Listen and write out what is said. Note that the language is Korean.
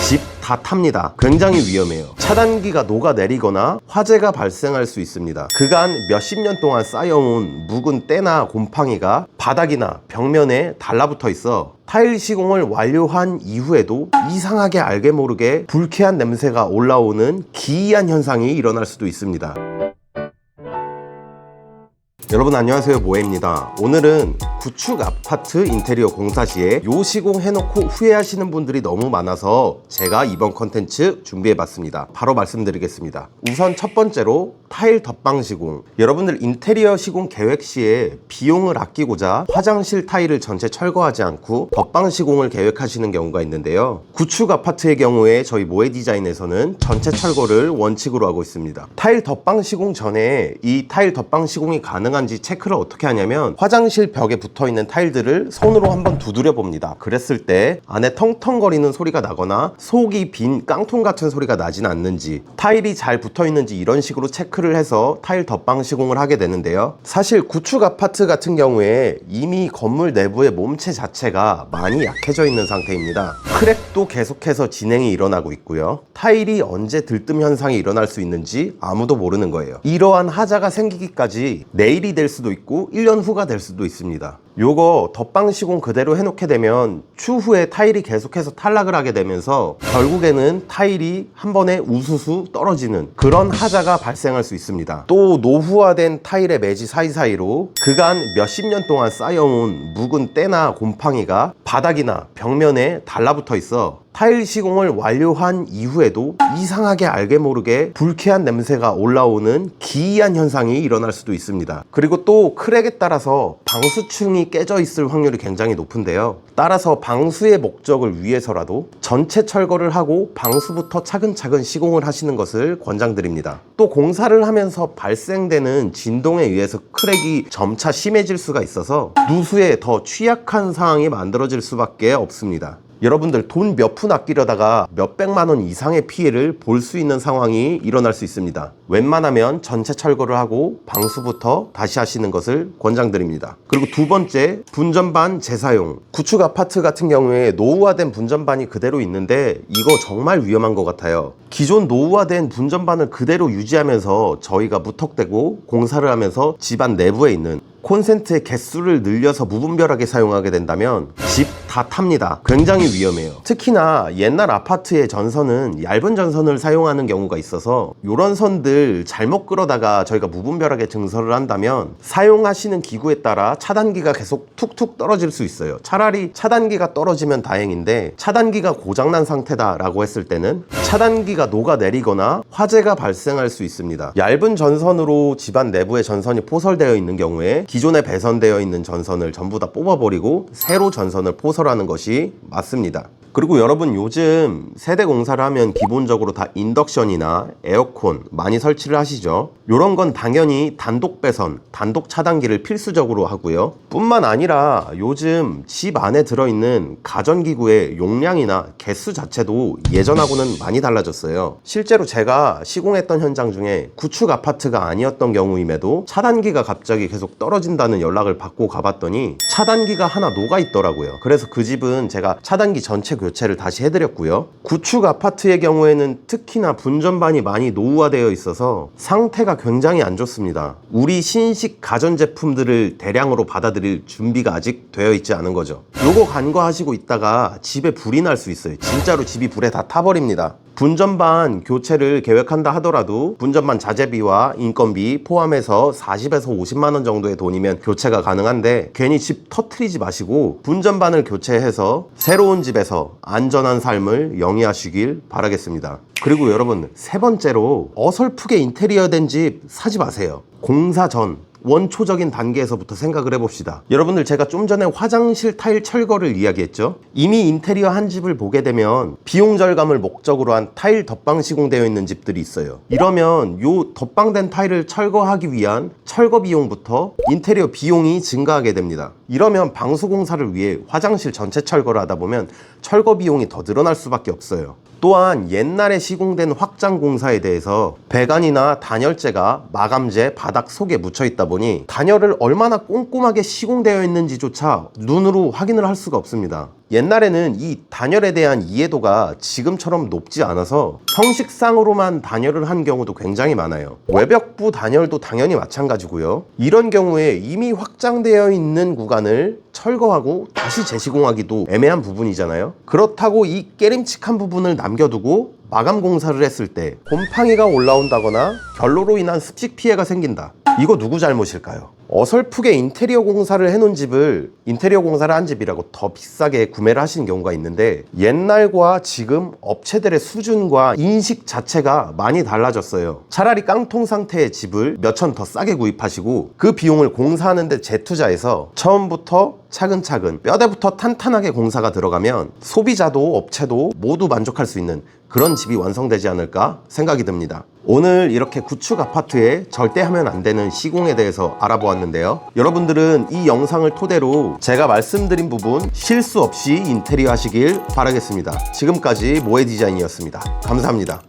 집 다 탑니다. 굉장히 위험해요. 차단기가 녹아내리거나 화재가 발생할 수 있습니다. 그간 몇십 년 동안 쌓여온 묵은 때나 곰팡이가 바닥이나 벽면에 달라붙어 있어 타일 시공을 완료한 이후에도 이상하게 알게 모르게 불쾌한 냄새가 올라오는 기이한 현상이 일어날 수도 있습니다. 여러분 안녕하세요, 모해입니다. 오늘은 구축 아파트 인테리어 공사 시에 요 시공 해놓고 후회하시는 분들이 너무 많아서 제가 이번 컨텐츠 준비해봤습니다. 바로 말씀드리겠습니다. 우선 첫 번째로 타일 덧방 시공. 여러분들 인테리어 시공 계획 시에 비용을 아끼고자 화장실 타일을 전체 철거하지 않고 덧방 시공을 계획하시는 경우가 있는데요. 구축 아파트의 경우에 저희 모해 디자인에서는 전체 철거를 원칙으로 하고 있습니다. 타일 덧방 시공 전에 이 타일 덧방 시공이 가능한지 체크를 어떻게 하냐면 화장실 벽에 붙어있는 타일들을 손으로 한번 두드려 봅니다. 그랬을 때 안에 텅텅거리는 소리가 나거나 속이 빈 깡통 같은 소리가 나진 않는지, 타일이 잘 붙어있는지 이런 식으로 체크를 해서 타일 덧방 시공을 하게 되는데요. 사실 구축 아파트 같은 경우에 이미 건물 내부의 몸체 자체가 많이 약해져 있는 상태입니다. 크랙도 계속해서 진행이 일어나고 있고요. 타일이 언제 들뜸 현상이 일어날 수 있는지 아무도 모르는 거예요. 이러한 하자가 생기기까지 내일이 될 수도 있고 1년 후가 될 수도 있습니다. 요거 덧방 시공 그대로 해놓게 되면 추후에 타일이 계속해서 탈락을 하게 되면서 결국에는 타일이 한 번에 우수수 떨어지는 그런 하자가 발생할 수 있습니다. 또 노후화된 타일의 매지 사이사이로 그간 몇십 년 동안 쌓여온 묵은 때나 곰팡이가 바닥이나 벽면에 달라붙어 있어 타일 시공을 완료한 이후에도 이상하게 알게 모르게 불쾌한 냄새가 올라오는 기이한 현상이 일어날 수도 있습니다. 그리고 또 크랙에 따라서 방수층이 깨져 있을 확률이 굉장히 높은데요. 따라서 방수의 목적을 위해서라도 전체 철거를 하고 방수부터 차근차근 시공을 하시는 것을 권장드립니다. 또 공사를 하면서 발생되는 진동에 의해서 크랙이 점차 심해질 수가 있어서 누수에 더 취약한 상황이 만들어질 수밖에 없습니다. 여러분들 돈 몇 푼 아끼려다가 몇백만 원 이상의 피해를 볼 수 있는 상황이 일어날 수 있습니다. 웬만하면 전체 철거를 하고 방수부터 다시 하시는 것을 권장드립니다. 그리고 두 번째, 분전반 재사용. 구축 아파트 같은 경우에 노후화된 분전반이 그대로 있는데 이거 정말 위험한 것 같아요. 기존 노후화된 분전반을 그대로 유지하면서 저희가 무턱대고 공사를 하면서 집안 내부에 있는 콘센트의 개수를 늘려서 무분별하게 사용하게 된다면 집 다 탑니다. 굉장히 위험해요. 특히나 옛날 아파트의 전선은 얇은 전선을 사용하는 경우가 있어서 이런 선들 잘못 끌어다가 저희가 무분별하게 증설을 한다면 사용하시는 기구에 따라 차단기가 계속 툭툭 떨어질 수 있어요. 차라리 차단기가 떨어지면 다행인데 차단기가 고장난 상태다라고 했을 때는 차단기가 녹아내리거나 화재가 발생할 수 있습니다. 얇은 전선으로 집안 내부의 전선이 포설되어 있는 경우에 기존에 배선되어 있는 전선을 전부 다 뽑아버리고 새로 전선을 포설하는 것이 맞습니다. 그리고 여러분 요즘 세대 공사를 하면 기본적으로 다 인덕션이나 에어컨 많이 설치를 하시죠. 요런 건 당연히 단독 배선, 단독 차단기를 필수적으로 하고요. 뿐만 아니라 요즘 집 안에 들어있는 가전기구의 용량이나 개수 자체도 예전하고는 많이 달라졌어요. 실제로 제가 시공했던 현장 중에 구축 아파트가 아니었던 경우임에도 차단기가 갑자기 계속 떨어진다는 연락을 받고 가봤더니 차단기가 하나 녹아 있더라고요. 그래서 그 집은 제가 차단기 전체 교체를 다시 해드렸고요. 구축 아파트의 경우에는 특히나 분전반이 많이 노후화되어 있어서 상태가 굉장히 안 좋습니다. 우리 신식 가전제품들을 대량으로 받아들일 준비가 아직 되어 있지 않은 거죠. 요거 간과하시고 있다가 집에 불이 날 수 있어요. 진짜로 집이 불에 다 타버립니다. 분전반 교체를 계획한다 하더라도 분전반 자재비와 인건비 포함해서 40에서 50만 원 정도의 돈이면 교체가 가능한데 괜히 집 터트리지 마시고 분전반을 교체해서 새로운 집에서 안전한 삶을 영위하시길 바라겠습니다. 그리고 여러분 세 번째로 어설프게 인테리어 된 집 사지 마세요. 공사 전 원초적인 단계에서부터 생각을 해봅시다. 여러분들 제가 좀 전에 화장실 타일 철거를 이야기했죠. 이미 인테리어 한 집을 보게 되면 비용 절감을 목적으로 한 타일 덧방 시공되어 있는 집들이 있어요. 이러면 요 덧방된 타일을 철거하기 위한 철거 비용부터 인테리어 비용이 증가하게 됩니다. 이러면 방수공사를 위해 화장실 전체 철거를 하다 보면 철거 비용이 더 늘어날 수밖에 없어요. 또한 옛날에 시공된 확장 공사에 대해서 배관이나 단열재가 마감재 바닥 속에 묻혀 있다 보니 단열을 얼마나 꼼꼼하게 시공되어 있는지조차 눈으로 확인을 할 수가 없습니다. 옛날에는 이 단열에 대한 이해도가 지금처럼 높지 않아서 형식상으로만 단열을 한 경우도 굉장히 많아요. 외벽부 단열도 당연히 마찬가지고요. 이런 경우에 이미 확장되어 있는 구간을 철거하고 다시 재시공하기도 애매한 부분이잖아요. 그렇다고 이 깨림칙한 부분을 남겨두고 마감 공사를 했을 때 곰팡이가 올라온다거나 결로로 인한 습식 피해가 생긴다. 이거 누구 잘못일까요? 어설프게 인테리어 공사를 해놓은 집을 인테리어 공사를 한 집이라고 더 비싸게 구매를 하시는 경우가 있는데, 옛날과 지금 업체들의 수준과 인식 자체가 많이 달라졌어요. 차라리 깡통 상태의 집을 몇 천 더 싸게 구입하시고 그 비용을 공사하는 데 재투자해서 처음부터 차근차근 뼈대부터 탄탄하게 공사가 들어가면 소비자도 업체도 모두 만족할 수 있는 그런 집이 완성되지 않을까 생각이 듭니다. 오늘 이렇게 구축 아파트에 절대 하면 안 되는 시공에 대해서 알아보았는데요. 여러분들은 이 영상을 토대로 제가 말씀드린 부분 실수 없이 인테리어 하시길 바라겠습니다. 지금까지 모에디자인이었습니다. 감사합니다.